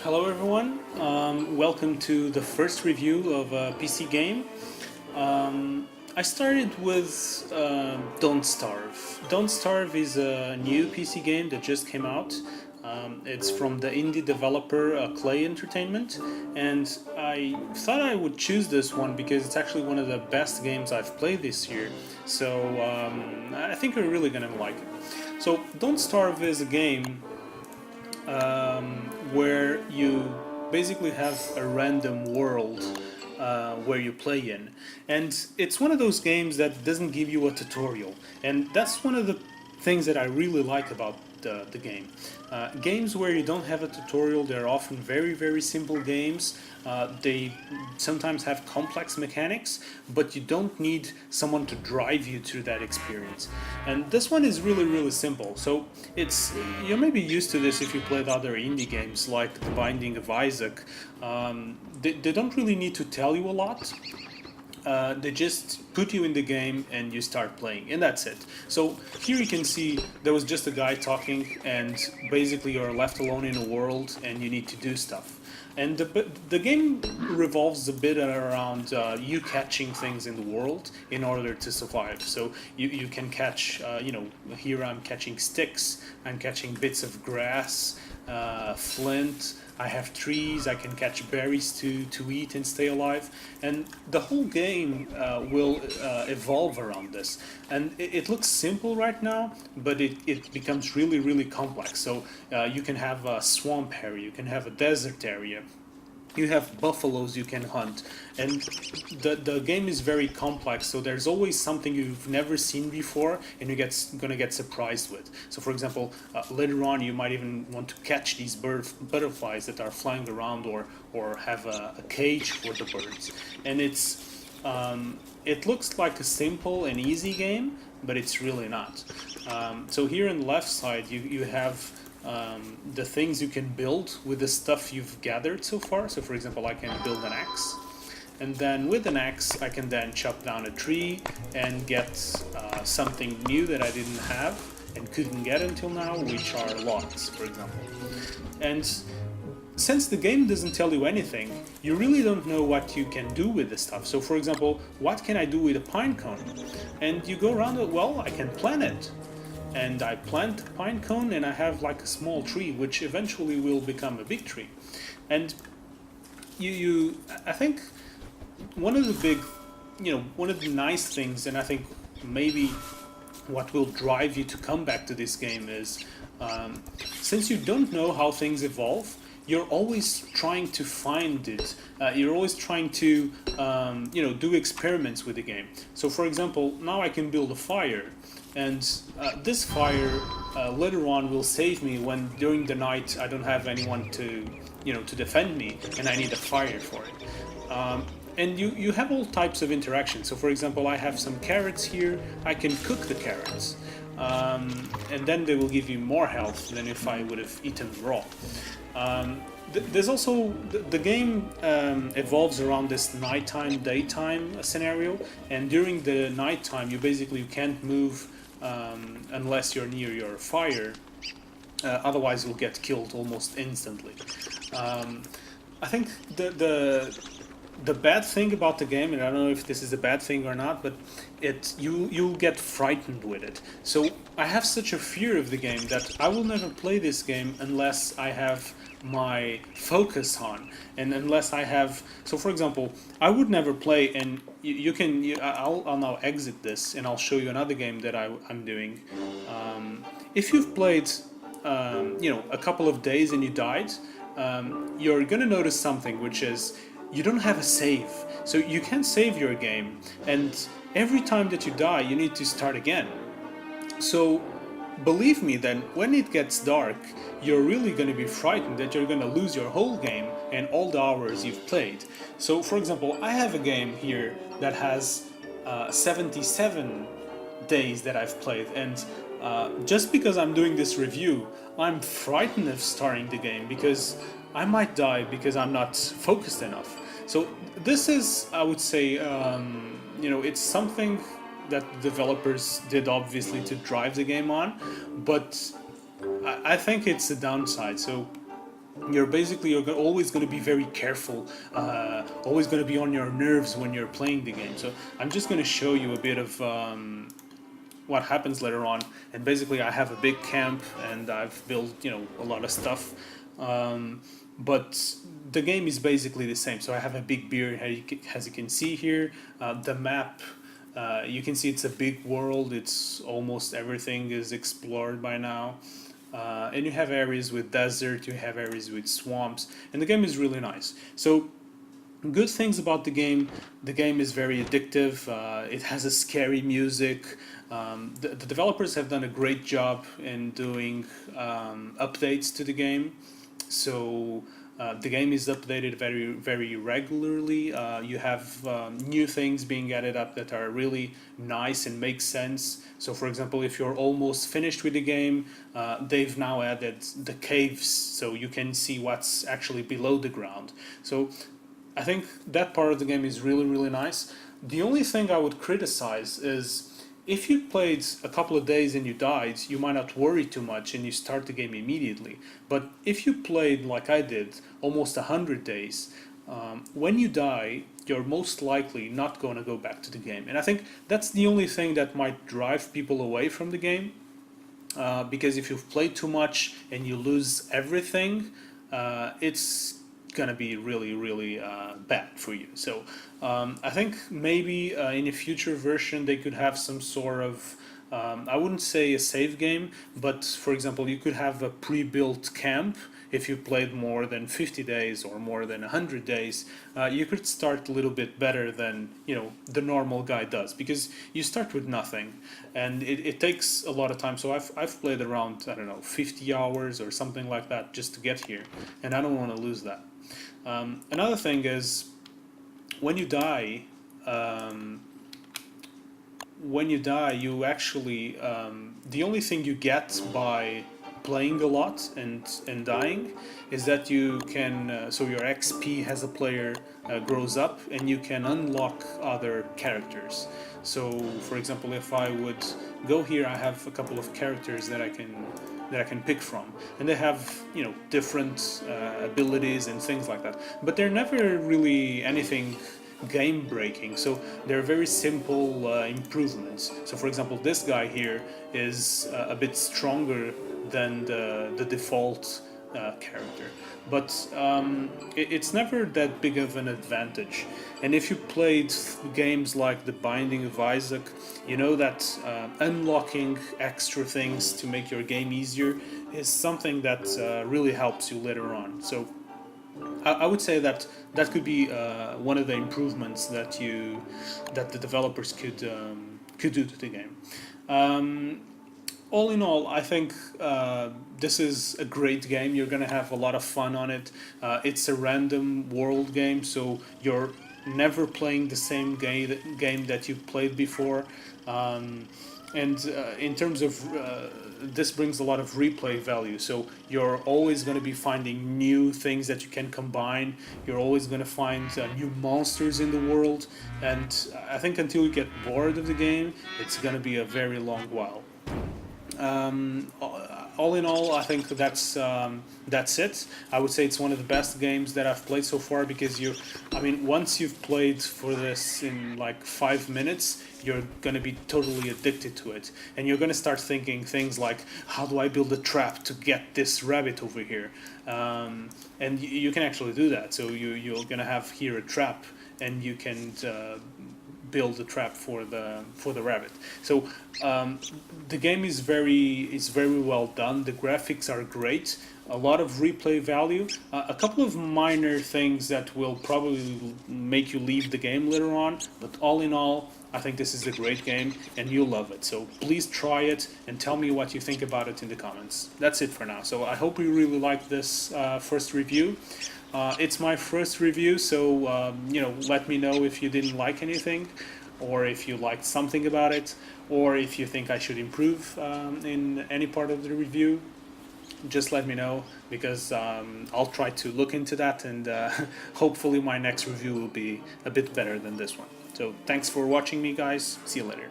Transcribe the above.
Hello everyone, welcome to the first review of a PC game. I started with Don't Starve. Don't Starve is a new PC game that just came out. It's from the indie developer Clay Entertainment, and I thought I would choose this one because it's actually one of the best games I've played this year. So I think you're really gonna like it. So Don't Starve is a game where you basically have a random world where you play in. And it's one of those games that doesn't give you a tutorial. And that's one of the things that I really like about the game. Games where you don't have a tutorial, they're often very, very simple games. They sometimes have complex mechanics, but you don't need someone to drive you through that experience. And this one is really, really simple. So it's you may be used to this if you played other indie games like The Binding of Isaac. They don't really need to tell you a lot. They just put you in the game and you start playing, and that's it. So here you can see there was just a guy talking, and basically you're left alone in a world and you need to do stuff. And the game revolves a bit around you catching things in the world in order to survive. So you can catch, here I'm catching sticks, I'm catching bits of grass, flint, I have trees, I can catch berries to eat and stay alive. And the whole game will evolve around this. And it looks simple right now, but it becomes really, really complex. So you can have a swamp area, you can have a desert area, you have buffaloes you can hunt, and the game is very complex, so there's always something you've never seen before and gonna get surprised with. So for example, later on you might even want to catch these butterflies that are flying around, or have a cage for the birds. And it looks like a simple and easy game, but it's really not. So here on the left side you have the things you can build with the stuff you've gathered so far. So for example, I can build an axe, and then with an axe I can then chop down a tree and get something new that I didn't have and couldn't get until now, which are logs, for example. And since the game doesn't tell you anything, you really don't know what you can do with the stuff. So for example, what can I do with a pine cone? And you go around it, well, I can plant it. And I plant a pine cone and I have like a small tree, which eventually will become a big tree. And I think one of the big, one of the nice things, and I think maybe what will drive you to come back to this game is, since you don't know how things evolve, you're always trying to find it. You're always trying to, do experiments with the game. So for example, now I can build a fire. And this fire later on will save me when during the night I don't have anyone to defend me, and I need a fire for it. And you have all types of interactions. So for example, I have some carrots here. I can cook the carrots, and then they will give you more health than if I would have eaten raw. There's also the game evolves around this nighttime daytime scenario, and during the nighttime you basically can't move unless you're near your fire, otherwise you'll get killed almost instantly. I think the bad thing about the game, and I don't know if this is a bad thing or not, but you'll get frightened with it. So I have such a fear of the game that I will never play this game unless I have my focus on, and unless I have. So for example, I would never play, and I'll now exit this and I'll show you another game that I'm doing. If you've played a couple of days and you died, you're gonna notice something, which is you don't have a save. So you can't save your game, and every time that you die you need to start again. So believe me, then when it gets dark, you're really going to be frightened that you're going to lose your whole game and all the hours you've played. So for example, I have a game here that has 77 days that I've played, and just because I'm doing this review, I'm frightened of starting the game because I might die because I'm not focused enough. So this is, I would say, it's something that developers did obviously to drive the game on, but I think it's a downside. So you're always going to be very careful, always going to be on your nerves when you're playing the game. So I'm just going to show you a bit of what happens later on. And basically I have a big camp and I've built, you know, a lot of stuff, but the game is basically the same. So I have a big beer, as you can see here. The map, you can see it's a big world. It's almost everything is explored by now. And you have areas with desert, you have areas with swamps, and the game is really nice. So good things about the game is very addictive. It has a scary music. The developers have done a great job in doing updates to the game. So the game is updated very regularly. You have new things being added up that are really nice and make sense. So for example, if you're almost finished with the game, they've now added the caves so you can see what's actually below the ground. So I think that part of the game is really nice. The only thing I would criticize is if you played a couple of days and you died, you might not worry too much and you start the game immediately. But if you played like I did, almost 100 days, when you die, you're most likely not going to go back to the game. And I think that's the only thing that might drive people away from the game. Because if you've played too much and you lose everything, it's gonna be really bad for you. So I think maybe in a future version they could have some sort of I wouldn't say a save game, but for example you could have a pre-built camp. If you played more than 50 days or more than 100 days, you could start a little bit better than, you know, the normal guy does, because you start with nothing and it takes a lot of time. So I've played around, I don't know, 50 hours or something like that just to get here, and I don't want to lose that. Another thing is when you die, you actually the only thing you get by playing a lot and dying is that you can so your XP as a player grows up and you can unlock other characters. So for example, if I would go here, I have a couple of characters that I can pick from, and they have, you know, different abilities and things like that, but they're never really anything game breaking. So they're very simple improvements. So for example, this guy here is a bit stronger than the default character, but it's never that big of an advantage. And if you played games like The Binding of Isaac, you know that unlocking extra things to make your game easier is something that really helps you later on. So I would say that that could be one of the improvements that the developers could do to the game. All in all, I think this is a great game. You're gonna have a lot of fun on it. It's a random world game, so you're never playing the same game that you've played before. And in terms of this brings a lot of replay value, so you're always going to be finding new things that you can combine. You're always going to find new monsters in the world, and I think until you get bored of the game, it's going to be a very long while. All in all, I think that's it. I would say it's one of the best games that I've played so far, because once you've played for this in like 5 minutes, you're going to be totally addicted to it, and you're going to start thinking things like, how do I build a trap to get this rabbit over here? And you can actually do that. So you're going to have here a trap, and you can build a trap for the rabbit. So the game is very well done. The graphics are great. A lot of replay value. A couple of minor things that will probably make you leave the game later on, but all in all, I think this is a great game and you'll love it. So please try it and tell me what you think about it in the comments. That's it for now. So I hope you really liked this first review. It's my first review, so let me know if you didn't like anything, or if you liked something about it, or if you think I should improve in any part of the review. Just let me know, because I'll try to look into that, and hopefully my next review will be a bit better than this one. So thanks for watching me, guys. See you later.